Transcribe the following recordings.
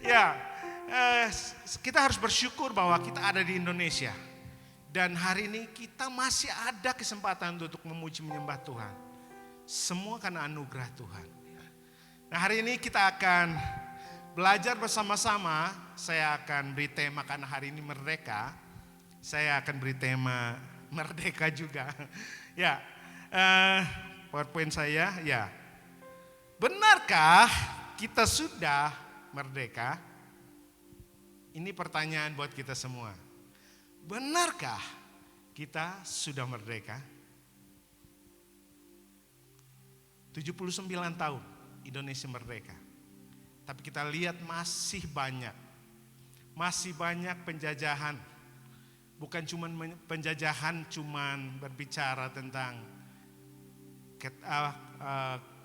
Ya, kita harus bersyukur bahwa kita ada di Indonesia. Dan hari ini kita masih ada kesempatan untuk memuji menyembah Tuhan. Semua karena anugerah Tuhan. Nah, hari ini kita akan belajar bersama-sama. Saya akan beri tema karena hari ini merdeka. Saya akan beri tema merdeka juga. Ya, PowerPoint saya, ya. Benarkah kita sudah merdeka? Ini pertanyaan buat kita semua. Benarkah kita sudah merdeka? 79 tahun Indonesia merdeka. Tapi kita lihat masih banyak penjajahan. Bukan cuma penjajahan cuman berbicara tentang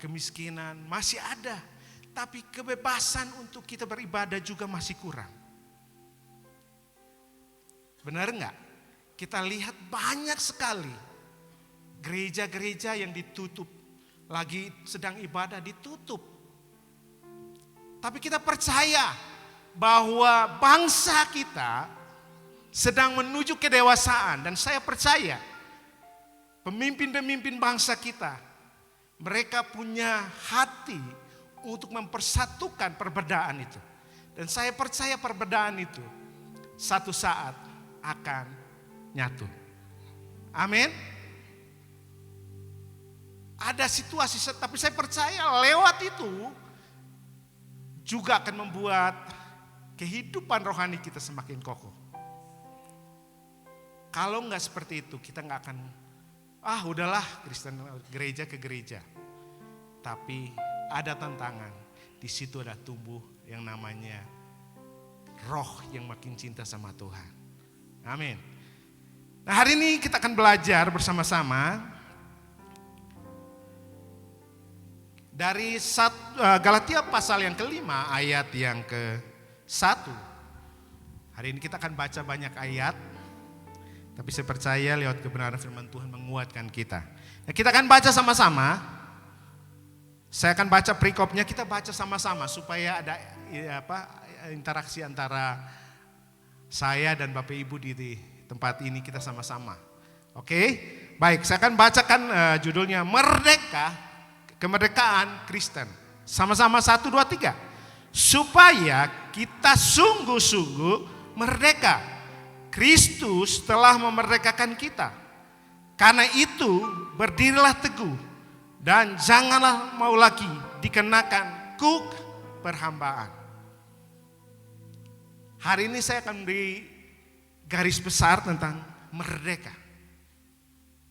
kemiskinan, masih ada. Tapi kebebasan untuk kita beribadah juga masih kurang. Benar enggak? Kita lihat banyak sekali gereja-gereja yang ditutup. Lagi sedang ibadah ditutup. Tapi kita percaya bahwa bangsa kita sedang menuju kedewasaan. Dan saya percaya pemimpin-pemimpin bangsa kita, mereka punya hati untuk mempersatukan perbedaan itu. Dan saya percaya perbedaan itu satu saat akan nyatu. Amin. Ada situasi, tapi saya percaya lewat itu juga akan membuat kehidupan rohani kita semakin kokoh. Kalau enggak seperti itu, kita enggak akan, udahlah Kristen gereja ke gereja. Tapi ada tantangan, di situ ada tumbuh yang namanya roh yang makin cinta sama Tuhan. Amin. Nah, hari ini kita akan belajar bersama-sama dari Galatia pasal yang kelima ayat yang ke-1. Hari ini kita akan baca banyak ayat, tapi saya percaya lewat kebenaran firman Tuhan menguatkan kita. Nah, kita akan baca sama-sama. Saya akan baca perikopnya, kita baca sama-sama supaya ada interaksi antara saya dan Bapak Ibu di tempat ini, kita sama-sama. Oke, baik, saya akan bacakan judulnya Merdeka, Kemerdekaan Kristen. Sama-sama 1, 2, 3. Supaya kita sungguh-sungguh merdeka. Kristus telah memerdekakan kita. Karena itu berdirilah teguh dan janganlah mau lagi dikenakan kuk perhambaan. Hari ini saya akan beri garis besar tentang merdeka.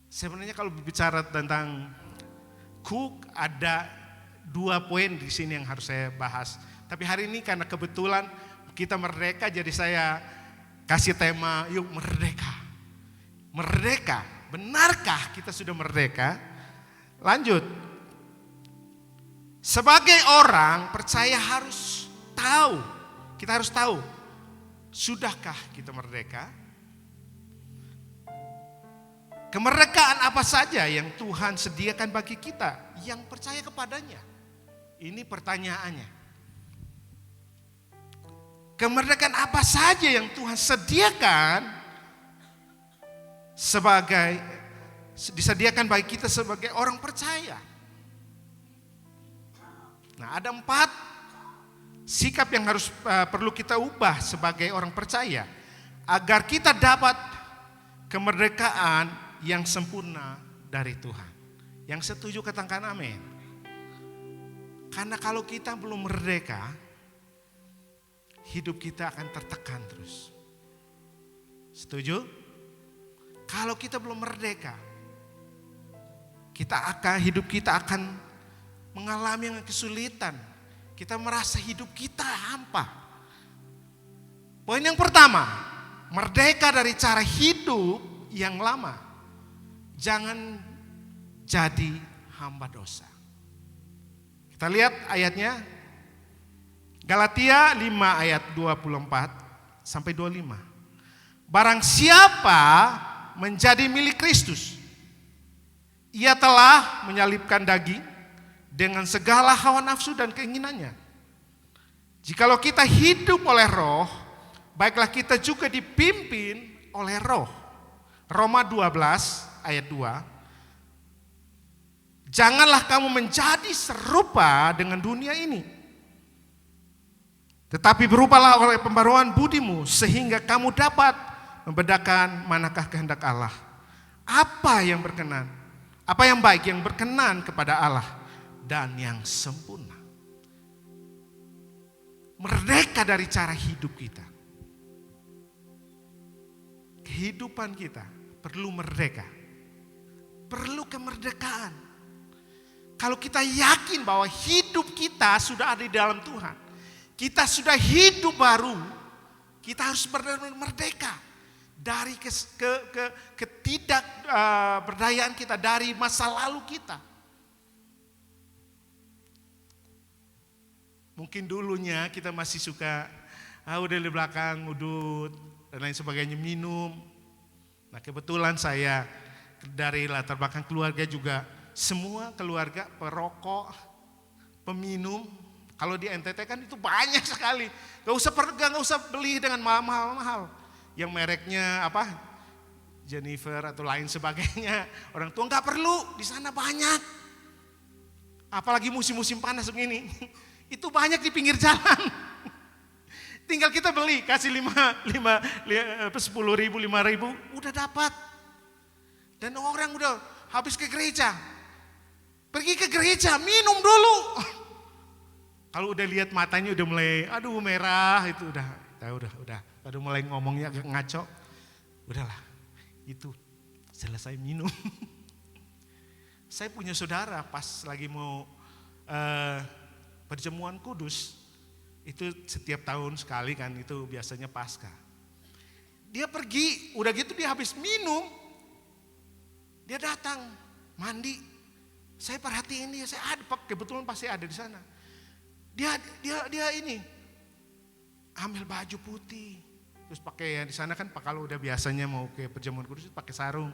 Sebenarnya kalau berbicara tentang kuk ada 2 poin di sini yang harus saya bahas. Tapi hari ini karena kebetulan kita merdeka, jadi saya kasih tema yuk merdeka. Merdeka, benarkah kita sudah merdeka? Lanjut. Sebagai orang percaya harus tahu, kita harus tahu, sudahkah kita merdeka? Kemerdekaan apa saja yang Tuhan sediakan bagi kita yang percaya kepadanya? Ini pertanyaannya. Kemerdekaan apa saja yang Tuhan sediakan disediakan bagi kita sebagai orang percaya? Nah, ada 4 sikap yang harus perlu kita ubah sebagai orang percaya agar kita dapat kemerdekaan yang sempurna dari Tuhan. Yang setuju katakan amin. Karena kalau kita belum merdeka, hidup kita akan tertekan terus. Setuju? Kalau kita belum merdeka, hidup kita akan mengalami kesulitan. Kita merasa hidup kita hampa. Poin yang pertama, merdeka dari cara hidup yang lama. Jangan jadi hamba dosa. Kita lihat ayatnya. Galatia 5 ayat 24 sampai 25. Barang siapa menjadi milik Kristus, ia telah menyalibkan daging dengan segala hawa nafsu dan keinginannya. Jikalau kita hidup oleh roh, baiklah kita juga dipimpin oleh roh. Roma 12 ayat 2. Janganlah kamu menjadi serupa dengan dunia ini, tetapi berubahlah oleh pembaruan budimu, sehingga kamu dapat membedakan manakah kehendak Allah. Apa yang berkenan, apa yang baik, yang berkenan kepada Allah, dan yang sempurna. Merdeka dari cara hidup kita. Kehidupan kita perlu merdeka. Perlu kemerdekaan. Kalau kita yakin bahwa hidup kita sudah ada di dalam Tuhan, kita sudah hidup baru, kita harus merdeka dari ketidakberdayaan kita, dari masa lalu kita. Mungkin dulunya kita masih suka udah di belakang ngudut dan lain sebagainya, minum. Nah kebetulan saya dari latar belakang keluarga juga, semua keluarga perokok, peminum. Kalau di NTT kan itu banyak sekali. Gak usah beli dengan mahal-mahal. Yang mereknya apa? Jennifer atau lain sebagainya. Orang tua gak perlu, di sana banyak. Apalagi musim-musim panas begini. Itu banyak di pinggir jalan. Tinggal kita beli, kasih 10 ribu, 5 ribu, udah dapat. Dan orang udah habis ke gereja. Pergi ke gereja, minum dulu. Kalau udah lihat matanya udah mulai, aduh merah, itu udah. Udah mulai ngomongnya agak ngaco. Udahlah, itu selesai minum. Saya punya saudara pas lagi mau perjamuan kudus, itu setiap tahun sekali kan, itu biasanya Paskah. Dia pergi, udah gitu dia habis minum, dia datang mandi. Saya perhatiin dia, saya ada, kebetulan pasti ada di sana. Dia ini ambil baju putih, terus pakai yang di sana kan kalau udah biasanya mau ke perjamuan kudus pakai sarung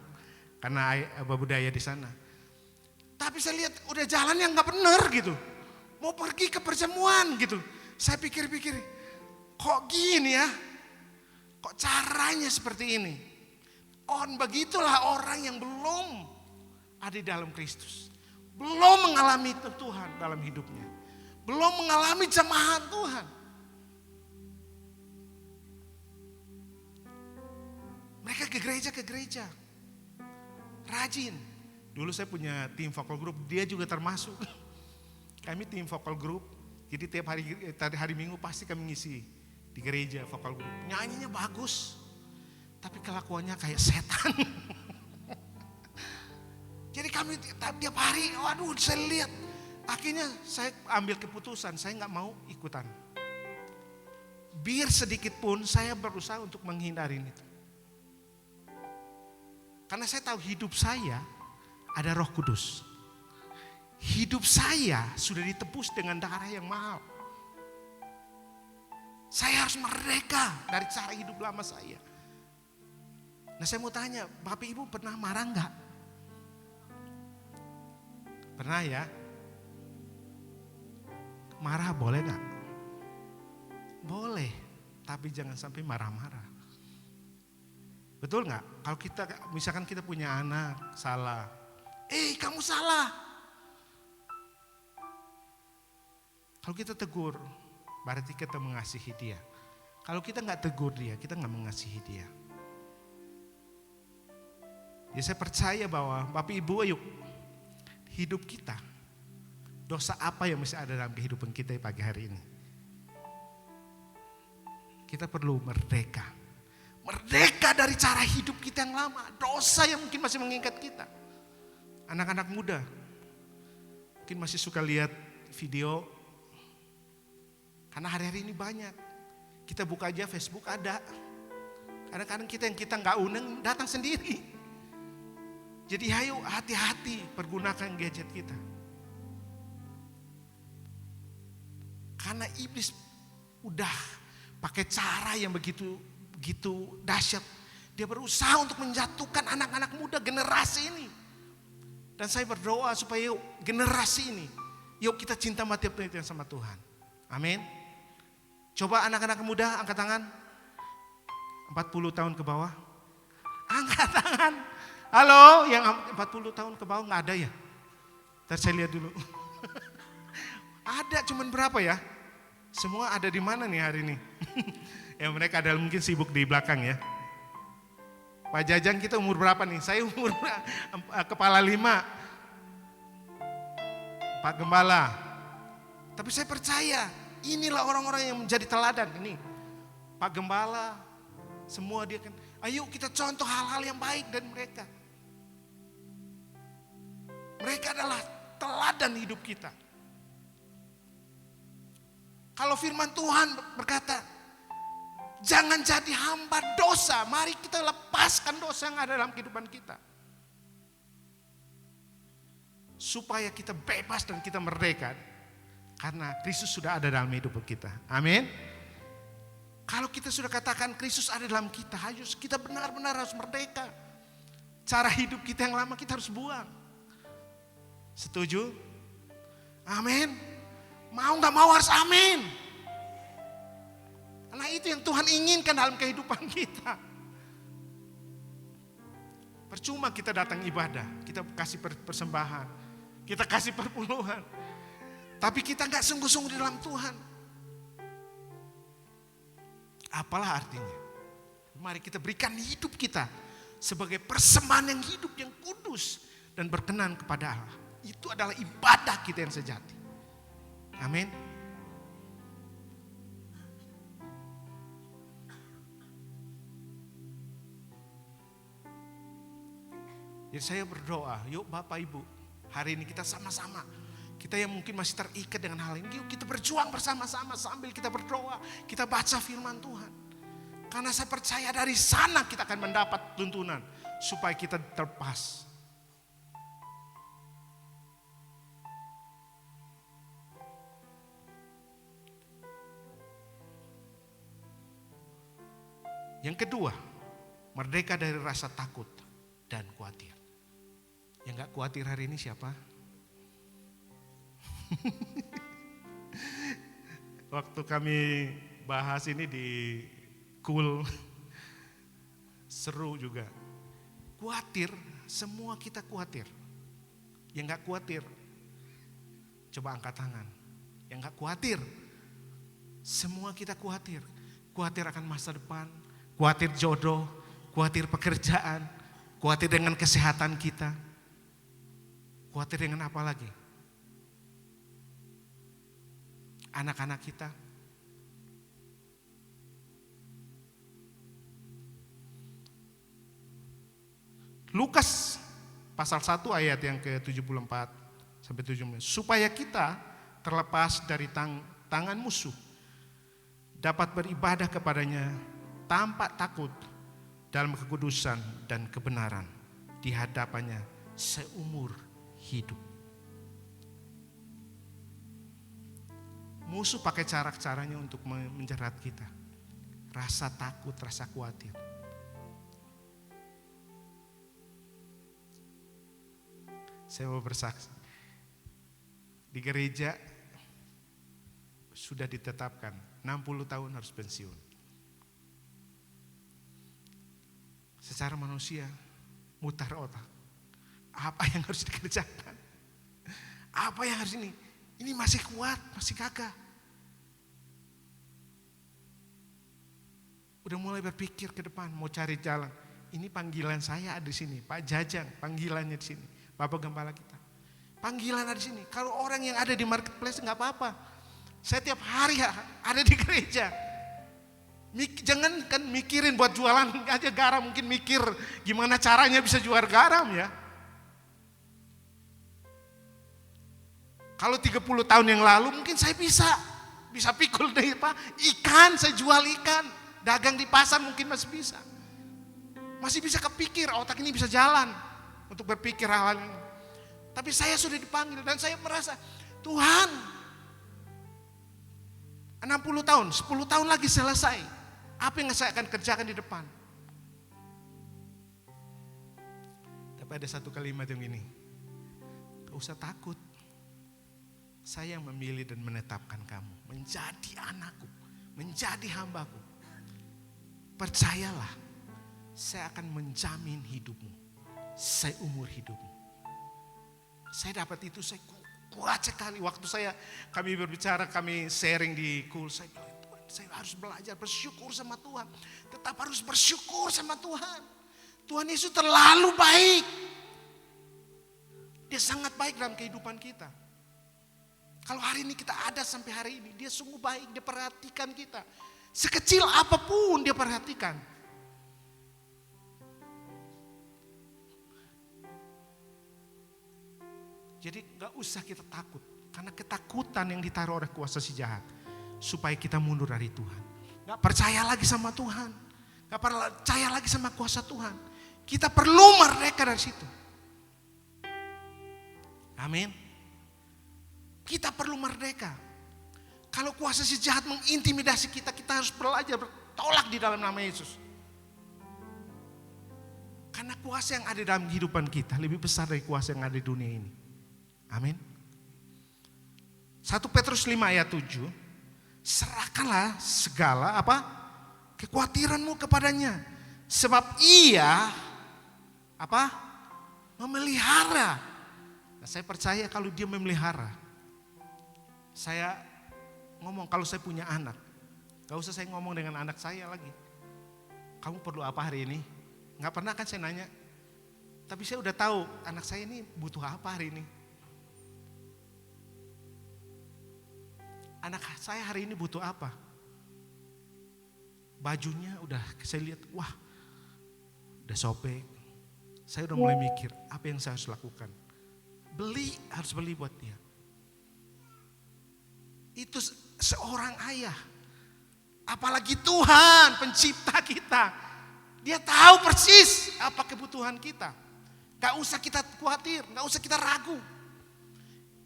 karena budaya di sana. Tapi saya lihat udah jalan yang nggak bener gitu. Mau pergi ke perjamuan gitu. Saya pikir-pikir, kok gini ya? Kok caranya seperti ini? Begitulah orang yang belum ada di dalam Kristus. Belum mengalami Tuhan dalam hidupnya. Belum mengalami jamahan Tuhan. Mereka ke gereja. Rajin. Dulu saya punya tim vokal group, dia juga termasuk. Kami tim vokal group, jadi tiap hari Minggu pasti kami ngisi di gereja vokal group. Nyanyinya bagus, tapi kelakuannya kayak setan. Jadi kami tiap hari, waduh saya lihat. Akhirnya saya ambil keputusan, saya nggak mau ikutan. Biar sedikit pun saya berusaha untuk menghindari itu. Karena saya tahu hidup saya ada Roh Kudus. Hidup saya sudah ditebus dengan darah yang mahal. Saya harus merdeka dari cara hidup lama saya. Nah saya mau tanya, Bapak Ibu pernah marah enggak? Pernah ya? Marah boleh enggak? Boleh, tapi jangan sampai marah-marah. Betul enggak? Kalau kita, misalkan kita punya anak salah. Kamu salah. Kalau kita tegur, berarti kita mengasihi dia. Kalau kita nggak tegur dia, kita nggak mengasihi dia. Ya saya percaya bahwa Bapak Ibu, ayo hidup kita, dosa apa yang masih ada dalam kehidupan kita pagi hari ini? Kita perlu merdeka. Merdeka dari cara hidup kita yang lama, dosa yang mungkin masih mengikat kita. Anak-anak muda, mungkin masih suka lihat video. Karena hari-hari ini banyak. Kita buka aja Facebook ada. Kadang-kadang kita yang kita nggak undang datang sendiri. Jadi ayo hati-hati pergunakan gadget kita. Karena iblis udah pakai cara yang begitu dahsyat. Dia berusaha untuk menjatuhkan anak-anak muda generasi ini. Dan saya berdoa supaya generasi ini, yuk kita cinta mati sama Tuhan. Amin. Coba anak-anak muda angkat tangan. 40 tahun ke bawah. Angkat tangan. Halo, yang 40 tahun ke bawah nggak ada ya? Ntar saya lihat dulu. Ada, cuman berapa ya? Semua ada di mana nih hari ini? Ya mereka ada mungkin sibuk di belakang ya. Pak Jajang kita umur berapa nih? Saya umur kepala 5. Pak Gembala. Tapi saya percaya inilah orang-orang yang menjadi teladan ini. Pak Gembala, semua dia kan. Ayo kita contoh hal-hal yang baik dari mereka. Mereka adalah teladan hidup kita. Kalau firman Tuhan berkata, jangan jadi hamba dosa. Mari kita lepaskan dosa yang ada dalam kehidupan kita. Supaya kita bebas dan kita merdeka. Karena Kristus sudah ada dalam hidup kita. Amin. Kalau kita sudah katakan Kristus ada dalam kita, kita benar-benar harus merdeka. Cara hidup kita yang lama kita harus buang. Setuju? Amin. Mau gak mau harus amin. Karena itu yang Tuhan inginkan dalam kehidupan kita. Percuma kita datang ibadah, kita kasih persembahan, kita kasih perpuluhan. Tapi kita gak sungguh-sungguh di dalam Tuhan. Apalah artinya? Mari kita berikan hidup kita sebagai persembahan yang hidup, yang kudus dan berkenan kepada Allah. Itu adalah ibadah kita yang sejati. Amin. Jadi saya berdoa, yuk Bapak Ibu, hari ini kita sama-sama. Kita yang mungkin masih terikat dengan hal ini, yuk kita berjuang bersama-sama sambil kita berdoa, kita baca firman Tuhan. Karena saya percaya dari sana kita akan mendapat tuntunan supaya kita terlepas. Yang kedua, merdeka dari rasa takut dan khawatir. Yang gak khawatir hari ini siapa? Waktu kami bahas ini di Cool, seru juga. Khawatir, semua kita khawatir. Yang gak khawatir, coba angkat tangan. Yang gak khawatir, semua kita khawatir. Khawatir akan masa depan, khawatir jodoh, khawatir pekerjaan, khawatir dengan kesehatan kita. Khawatir dengan apa lagi? Anak-anak kita. Lukas pasal 1 ayat yang ke-74 sampai 75. Supaya kita terlepas dari tangan musuh, dapat beribadah kepadanya tanpa takut dalam kekudusan dan kebenaran di hadapannya seumur hidup. Musuh pakai cara-caranya untuk menjerat kita. Rasa takut, rasa khawatir. Saya mau bersaksi. Di gereja sudah ditetapkan 60 tahun harus pensiun. Secara manusia mutar otak. Apa yang harus dikerjakan? Apa yang harus ini? Ini masih kuat, masih gagah. Udah mulai berpikir ke depan, mau cari jalan. Ini panggilan saya ada di sini, Pak Jajang, panggilannya di sini, Bapak Gembala kita. Panggilan ada di sini. Kalau orang yang ada di marketplace nggak apa-apa. Saya tiap hari ada di gereja. Jangan kan mikirin buat jualan aja garam, mungkin mikir gimana caranya bisa jual garam ya. Kalau 30 tahun yang lalu mungkin saya bisa pikul deh Pak, ikan, saya jual ikan, dagang di pasar mungkin masih bisa. Masih bisa kepikir, otak ini bisa jalan untuk berpikir hal-hal ini. Tapi saya sudah dipanggil dan saya merasa, Tuhan 60 tahun, 10 tahun lagi selesai. Apa yang saya akan kerjakan di depan? Tapi ada satu kalimat yang ini, gak usah takut. Saya yang memilih dan menetapkan kamu menjadi anakku, menjadi hambaku. Percayalah, saya akan menjamin hidupmu seumur hidupmu. Saya dapat itu, saya kuat sekali. Waktu kami berbicara, kami sharing di Kul, saya bilang, Tuhan, saya harus belajar bersyukur sama Tuhan. Tetap harus bersyukur sama Tuhan. Tuhan Yesus terlalu baik. Dia sangat baik dalam kehidupan kita. Kalau hari ini kita ada sampai hari ini, dia sungguh baik, dia perhatikan kita. Sekecil apapun dia perhatikan. Jadi gak usah kita takut. Karena ketakutan yang ditaruh oleh kuasa si jahat. Supaya kita mundur dari Tuhan. Gak percaya lagi sama Tuhan. Gak percaya lagi sama kuasa Tuhan. Kita perlu merdeka dari situ. Amin. Kita perlu merdeka. Kalau kuasa si jahat mengintimidasi kita, kita harus belajar bertolak di dalam nama Yesus. Karena kuasa yang ada dalam kehidupan kita lebih besar dari kuasa yang ada di dunia ini. Amin. 1 Petrus 5 ayat 7. Serahkanlah segala kekhawatiranmu kepadanya. Sebab ia memelihara. Nah, saya percaya kalau dia memelihara. Saya ngomong kalau saya punya anak. Gak usah saya ngomong dengan anak saya lagi. Kamu perlu apa hari ini? Gak pernah kan saya nanya. Tapi saya udah tahu anak saya ini butuh apa hari ini. Anak saya hari ini butuh apa? Bajunya udah saya lihat, wah udah sobek. Saya udah mulai mikir apa yang saya harus lakukan. Harus beli buat dia. Itu seorang ayah. Apalagi Tuhan pencipta kita. Dia tahu persis apa kebutuhan kita. Gak usah kita khawatir, gak usah kita ragu.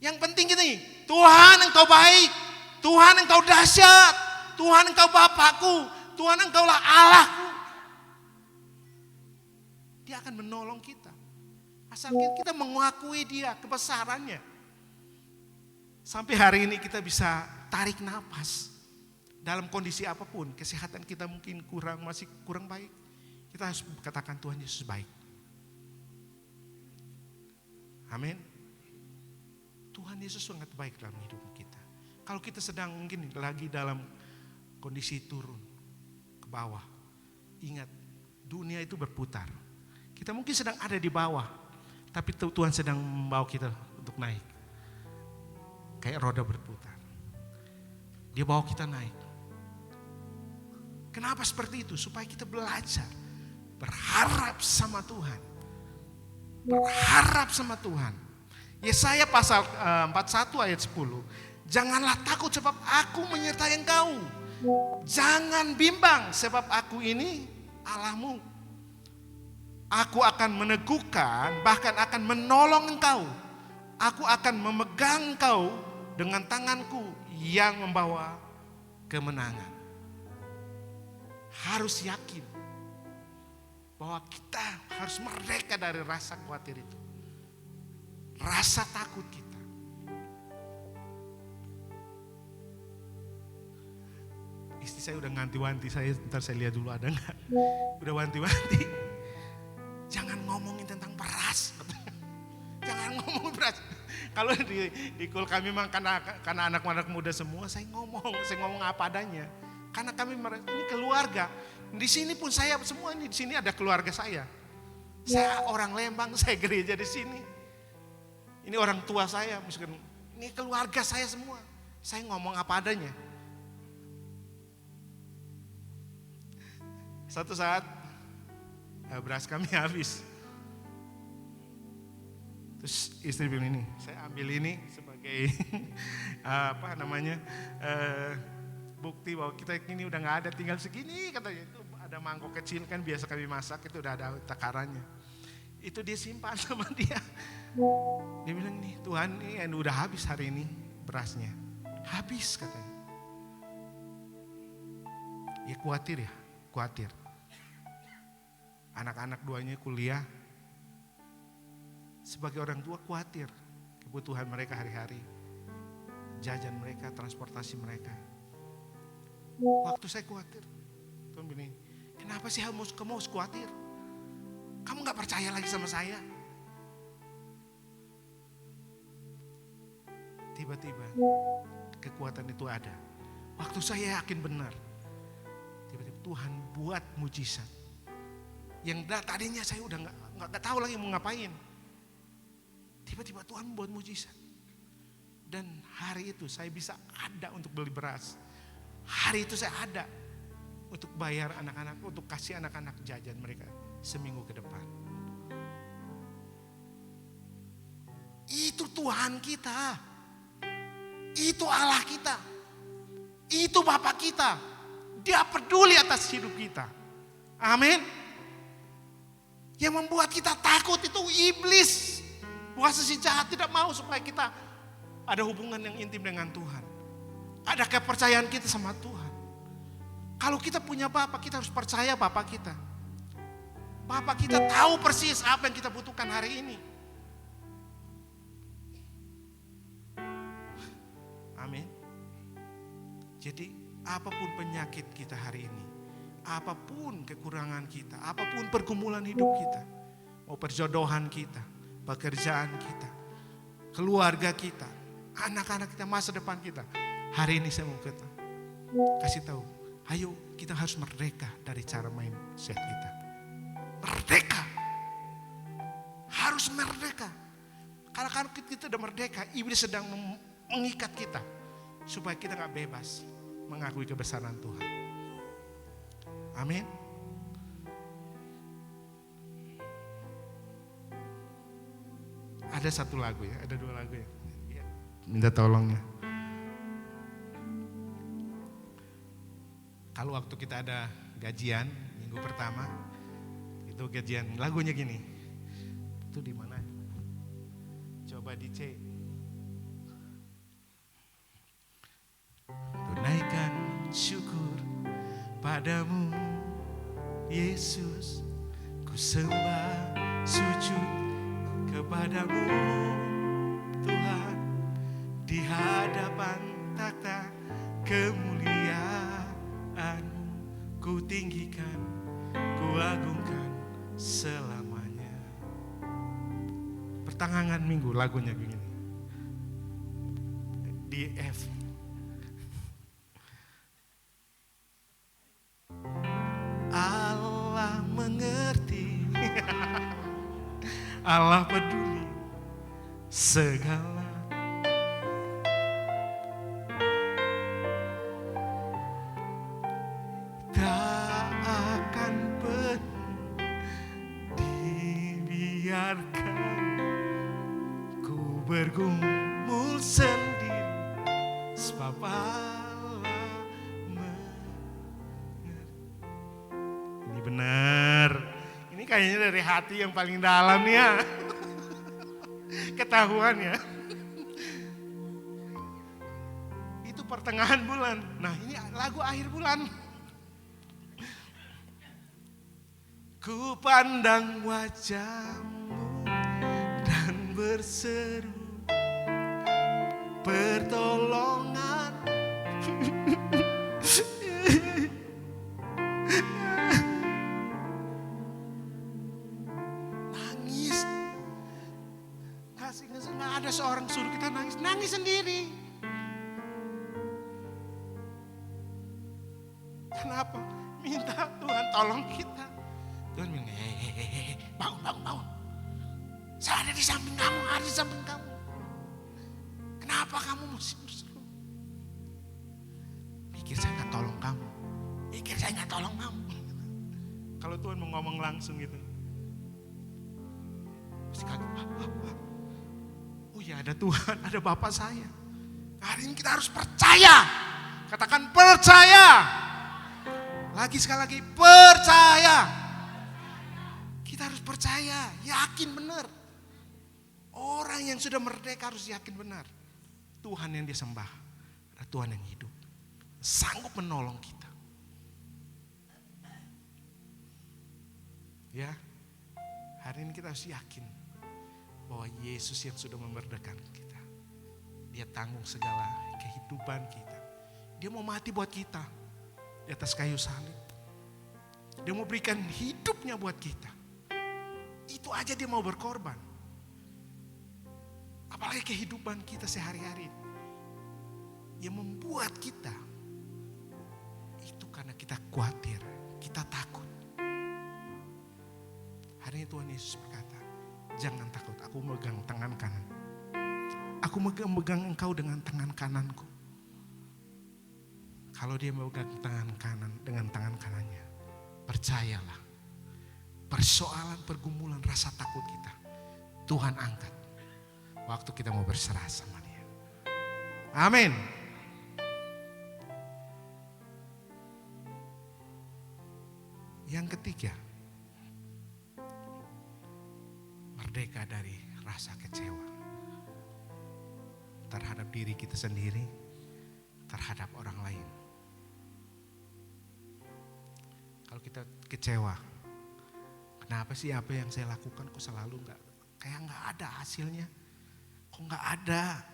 Yang penting gini, Tuhan engkau baik. Tuhan engkau dahsyat, Tuhan engkau Bapakku, Tuhan engkaulah Allahku. Dia akan menolong kita. Asalkan kita mengakui dia kebesarannya. Sampai hari ini kita bisa tarik napas. Dalam kondisi apapun, kesehatan kita mungkin masih kurang baik. Kita harus katakan Tuhan Yesus baik. Amin. Tuhan Yesus sangat baik dalam hidup kita. Kalau kita sedang mungkin lagi dalam kondisi turun ke bawah. Ingat, dunia itu berputar. Kita mungkin sedang ada di bawah. Tapi Tuhan sedang membawa kita untuk naik. Kayak roda berputar. Dia bawa kita naik. Kenapa seperti itu? Supaya kita belajar. Berharap sama Tuhan. Berharap sama Tuhan. Yesaya pasal 41 ayat 10. Janganlah takut sebab aku menyertai engkau. Jangan bimbang sebab aku ini Allahmu. Aku akan meneguhkan, bahkan akan menolong engkau. Aku akan memegang engkau dengan tanganku yang membawa kemenangan. Harus yakin bahwa kita harus merdeka dari rasa khawatir itu. Rasa takut kita. Istri saya udah nganti-wanti, ntar saya lihat dulu ada enggak. Udah wanti-wanti. Jangan ngomongin tentang beras. Jangan ngomongin beras. Kalau di kul kami memang karena anak-anak muda semua, saya ngomong apa adanya. Karena kami ini keluarga. Di sini pun saya semua ini di sini ada keluarga saya. Saya orang Lembang, saya gereja di sini. Ini orang tua saya, misalkan ini keluarga saya semua. Saya ngomong apa adanya. Satu saat beras kami habis. Terus istri bilang ini, saya ambil ini sebagai bukti bahwa kita ini udah nggak ada, tinggal segini katanya. Itu ada mangkok kecil kan biasa kami masak, itu udah ada takarannya. Itu dia simpan sama dia. Dia bilang nih Tuhan ini udah habis hari ini berasnya. Habis katanya. Ya khawatir. Anak-anak duanya kuliah. Sebagai orang tua khawatir kebutuhan mereka hari-hari. Jajan mereka, transportasi mereka. Waktu saya khawatir, Tuhan bilang, kenapa sih kamu harus khawatir? Kamu gak percaya lagi sama saya? Tiba-tiba kekuatan itu ada. Waktu saya yakin benar, tiba-tiba Tuhan buat mujizat. Yang tadinya saya udah nggak tahu lagi mau ngapain. Tiba-tiba Tuhan buat mujizat. Dan hari itu saya bisa ada untuk beli beras. Hari itu saya ada untuk bayar anak-anak, untuk kasih anak-anak jajan mereka seminggu ke depan. Itu Tuhan kita. Itu Allah kita. Itu Bapa kita. Dia peduli atas hidup kita. Amin. Yang membuat kita takut itu iblis. Kuasa si jahat tidak mau supaya kita ada hubungan yang intim dengan Tuhan. Ada kepercayaan kita sama Tuhan. Kalau kita punya Bapa, kita harus percaya Bapa kita. Bapa kita tahu persis apa yang kita butuhkan hari ini. Amin. Jadi apapun penyakit kita hari ini, apapun kekurangan kita, apapun pergumulan hidup kita, mau perjodohan kita, pekerjaan kita, keluarga kita, anak-anak kita, masa depan kita. Hari ini saya mau kasih tahu, ayo kita harus merdeka dari cara mindset kita. Merdeka. Harus merdeka. Karena kalau kita udah merdeka, iblis sedang mengikat kita supaya kita gak bebas mengakui kebesaran Tuhan. Amin. Ada satu lagu ya, ada dua lagu ya. Minta tolongnya. Kalau waktu kita ada gajian minggu pertama, itu gajian lagunya gini. Itu di mana? Coba dicek. Tunaikan syukur padamu Yesus, ku sembah sujud kepadamu Tuhan, di hadapan takhta kemuliaan-Mu ku tinggikan, ku agungkan selamanya. Pertengahan minggu lagunya begini, di F. Allah mengerti, Allah peduli segala. Tak akan pernah dibiarkan ku bergumul sendiri, sebab Allah mengerti. Ini benar. Ini kayaknya dari hati yang paling dalam nih ya. Ketahuan ya. Itu pertengahan bulan. Nah ini lagu akhir bulan. Ku pandang wajah-Mu dan berseru pertolongan. Nangis. Nggak ada seorang suruh kita nangis. Nangis sendiri. Kenapa? Minta Tuhan tolong kita. Tuhan bilang, bangun. Saya ada di samping kamu, ada di samping kamu. Kenapa kamu mesti berseru? Pikir saya nggak tolong kamu. Pikir saya nggak tolong kamu. Kalau Tuhan mau ngomong langsung gitu, pasti kaget. Oh ya ada Tuhan, ada Bapa saya. Hari ini kita harus percaya. Katakan percaya. Lagi sekali lagi percaya. Kita harus percaya, yakin benar. Orang yang sudah merdeka harus yakin benar. Tuhan yang dia sembah adalah Tuhan yang hidup. Sanggup menolong kita. Ya, hari ini kita harus yakin bahwa Yesus yang sudah memerdekakan kita. Dia tanggung segala kehidupan kita. Dia mau mati buat kita. di atas kayu salib. Dia mau berikan hidupnya buat kita. Itu aja dia mau berkorban. Apalagi kehidupan kita sehari-hari. Yang membuat kita, itu karena kita khawatir, kita takut. Hari ini Tuhan Yesus berkata, jangan takut, aku megang tangan kanan. Aku megang engkau dengan tangan kananku. Kalau dia memegang tangan kanan dengan tangan kanannya, percayalah, persoalan, pergumulan, rasa takut kita, Tuhan angkat waktu kita mau berserah sama dia. Amin. Yang ketiga, merdeka dari rasa kecewa terhadap diri kita sendiri, terhadap orang lain. Kalau kita kecewa, kenapa sih apa yang saya lakukan kok selalu kayak nggak ada hasilnya, kok nggak ada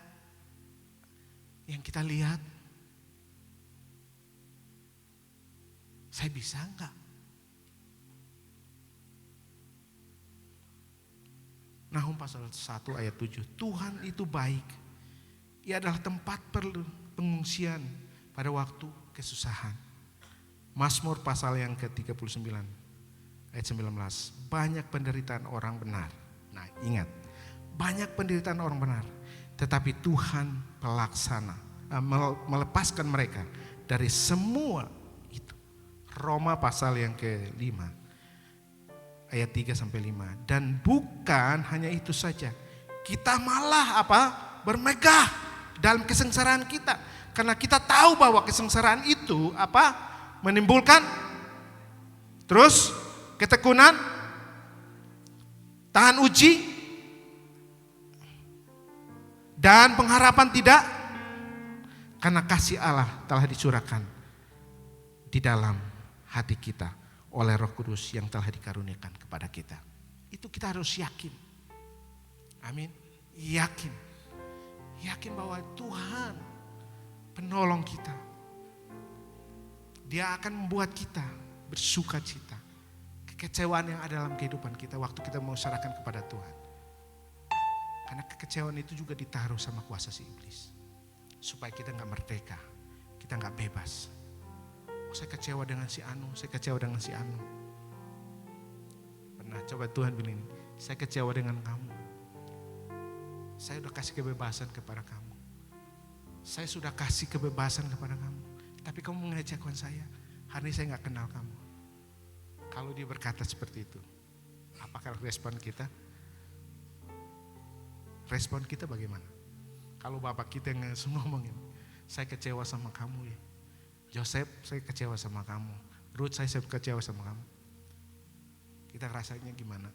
yang kita lihat. Saya bisa nggak? Nahum pasal 1 ayat 7, Tuhan itu baik. Ia adalah tempat pengungsian pada waktu kesusahan. Mazmur pasal yang ke-39 ayat 19, banyak penderitaan orang benar. Nah ingat, banyak penderitaan orang benar, tetapi Tuhan melepaskan mereka dari semua itu. Roma pasal yang ke-5 ayat 3-5. Dan bukan hanya itu saja, kita malah bermegah dalam kesengsaraan kita, karena kita tahu bahwa kesengsaraan itu menimbulkan terus ketekunan, tahan uji, dan pengharapan tidak, karena kasih Allah telah dicurahkan di dalam hati kita oleh Roh Kudus yang telah dikaruniakan kepada kita. Itu kita harus yakin. Amin. Yakin bahwa Tuhan penolong kita. Dia akan membuat kita bersuka cita. Kekecewaan yang ada dalam kehidupan kita waktu kita mau serahkan kepada Tuhan. Karena kekecewaan itu juga ditaruh sama kuasa si iblis. Supaya kita gak merdeka, kita gak bebas. Saya kecewa dengan si Anu, saya kecewa dengan si Anu. Pernah coba Tuhan bilang, saya kecewa dengan kamu. Saya sudah kasih kebebasan kepada kamu. Saya sudah kasih kebebasan kepada kamu. Tapi kamu mengecewakan saya. Hari ini saya gak kenal kamu. Kalau dia berkata seperti itu, apakah respon kita? Respon kita bagaimana? Kalau bapak kita yang ngomongin, saya kecewa sama kamu ya. Joseph, saya kecewa sama kamu. Ruth, saya kecewa sama kamu. Kita rasanya gimana?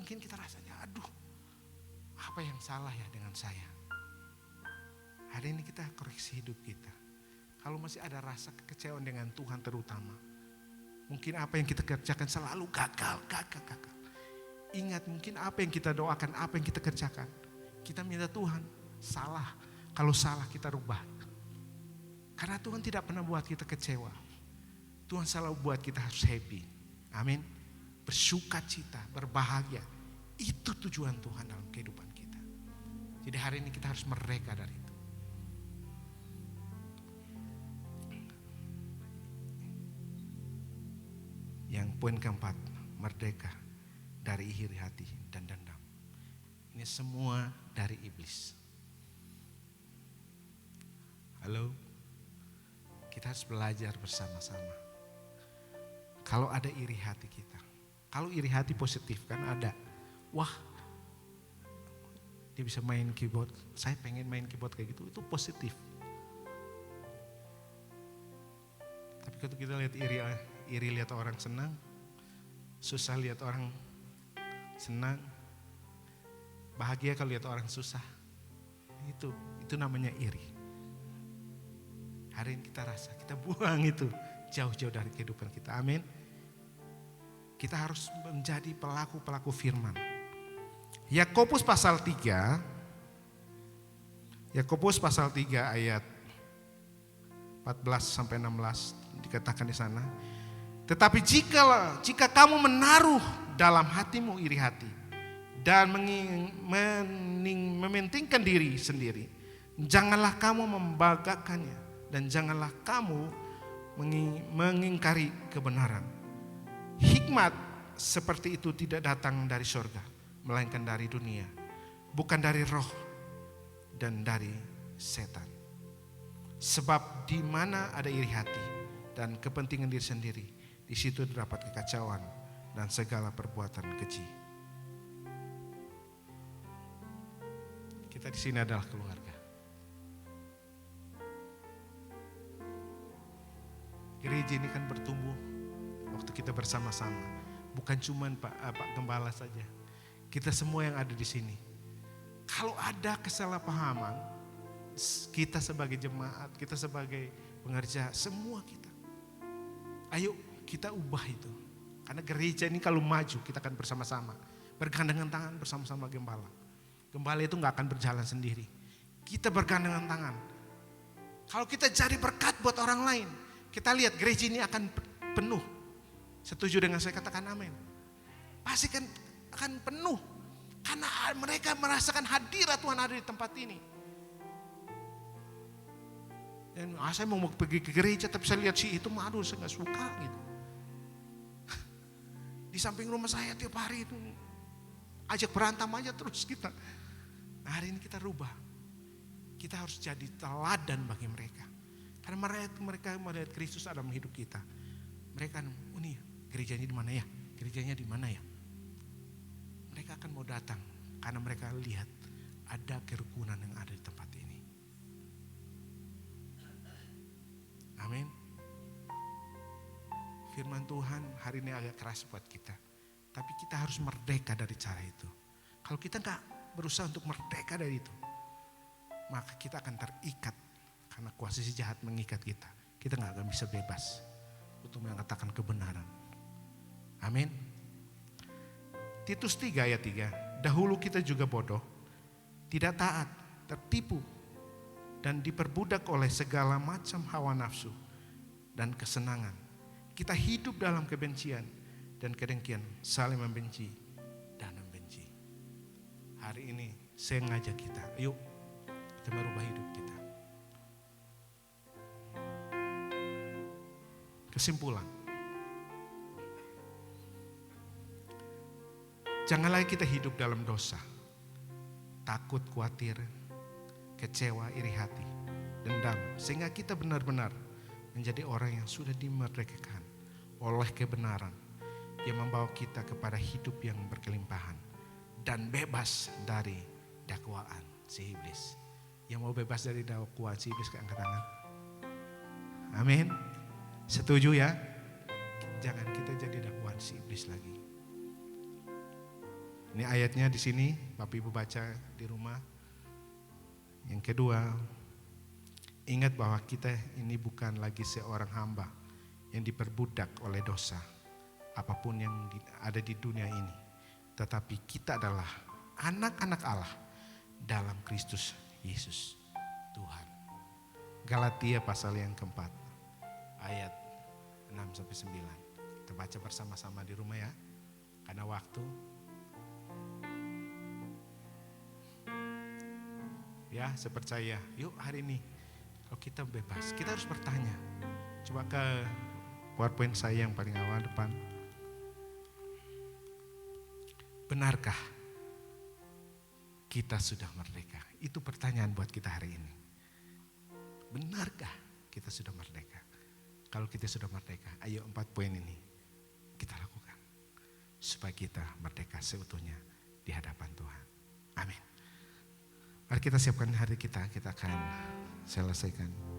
Mungkin kita rasanya, aduh, apa yang salah ya dengan saya? Hari ini kita koreksi hidup kita. Kalau masih ada rasa kekecewaan dengan Tuhan terutama, mungkin apa yang kita kerjakan selalu gagal. Ingat, mungkin apa yang kita doakan, apa yang kita kerjakan, kita minta Tuhan salah. Kalau salah kita rubah. Karena Tuhan tidak pernah buat kita kecewa. Tuhan selalu buat kita harus happy. Amin. Bersuka cita, berbahagia. Itu tujuan Tuhan dalam kehidupan kita. Jadi hari ini kita harus merdeka dari itu. Yang poin keempat, merdeka dari iri hati dan dendam. Ini semua dari iblis. Halo, kita harus belajar bersama-sama. Kalau ada iri hati kita, kalau iri hati positif kan ada. Wah, dia bisa main keyboard, saya pengen main keyboard kayak gitu, itu positif. Tapi kalau kita lihat iri lihat orang senang, susah lihat orang senang, bahagia kalau lihat orang susah. Itu namanya iri. Hari ini kita rasa, kita buang itu jauh-jauh dari kehidupan kita. Amin. Kita harus menjadi pelaku-pelaku firman. Yakobus pasal 3 ayat 14 sampai 16 dikatakan di sana. Tetapi jika kamu menaruh dalam hatimu iri hati dan mementingkan diri sendiri, janganlah kamu membanggakannya dan janganlah kamu mengingkari kebenaran. Hikmat seperti itu tidak datang dari surga, melainkan dari dunia, bukan dari roh dan dari setan. Sebab di mana ada iri hati dan kepentingan diri sendiri, di situ terdapat kekacauan dan segala perbuatan keji. Kita di sini adalah keluarga. Gereja ini kan bertumbuh waktu kita bersama-sama. Bukan cuma Pak Gembala saja. Kita semua yang ada di sini. Kalau ada kesalahpahaman, kita sebagai jemaat, kita sebagai pengerja, semua kita. Ayo kita ubah itu. Karena gereja ini kalau maju kita akan bersama-sama. Bergandengan tangan bersama-sama gembala. Gembala itu gak akan berjalan sendiri. Kita bergandengan tangan. Kalau kita jadi berkat buat orang lain, kita lihat gereja ini akan penuh. Setuju dengan saya, katakan amin. Pasti kan akan penuh. Karena mereka merasakan hadirat Tuhan ada di tempat ini. Dan saya mau pergi ke gereja tapi saya lihat si itu, aduh saya gak suka gitu. Di samping rumah saya tiap hari itu ajak berantem aja terus kita. Nah, hari ini kita rubah. Kita harus jadi teladan bagi mereka. Karena mereka melihat Kristus dalam hidup kita. Mereka, oh nih gerejanya di mana ya? Gerejanya di mana ya? Mereka akan mau datang karena mereka lihat ada kerukunan yang ada di tempat ini. Amin. Firman Tuhan hari ini agak keras buat kita. Tapi kita harus merdeka dari cara itu. Kalau kita gak berusaha untuk merdeka dari itu, maka kita akan terikat. Karena kuasa si jahat mengikat kita. Kita gak akan bisa bebas untuk mengatakan kebenaran. Amin. Titus 3 ayat 3. Dahulu kita juga bodoh, tidak taat, tertipu, dan diperbudak oleh segala macam hawa nafsu dan kesenangan. Kita hidup dalam kebencian dan kedengkian, saling membenci dan membenci. Hari ini saya ngajak kita, yuk kita merubah hidup kita. Kesimpulan, janganlah kita hidup dalam dosa, takut, khawatir, kecewa, iri hati, dendam. Sehingga kita benar-benar menjadi orang yang sudah dimerdekakan oleh kebenaran yang membawa kita kepada hidup yang berkelimpahan dan bebas dari dakwaan si iblis. Yang mau bebas dari dakwaan si iblis, angkat tangan. Amin. Setuju ya? Jangan kita jadi dakwaan si iblis lagi. Ini ayatnya di sini, Bapak Ibu baca di rumah. Yang kedua, ingat bahwa kita ini bukan lagi seorang hamba yang diperbudak oleh dosa, apapun yang ada di dunia ini. Tetapi kita adalah anak-anak Allah dalam Kristus Yesus Tuhan. Galatia pasal yang keempat, ayat 6-9. Kita baca bersama-sama di rumah ya, karena waktu. Ya, saya percaya. Yuk hari ini, kalau kita bebas, kita harus bertanya. Coba ke PowerPoint saya yang paling awal depan. Benarkah kita sudah merdeka? Itu pertanyaan buat kita hari ini. Benarkah kita sudah merdeka? Kalau kita sudah merdeka, ayo 4 poin ini kita lakukan. Supaya kita merdeka seutuhnya di hadapan Tuhan. Amin. Mari kita siapkan hari kita akan selesaikan.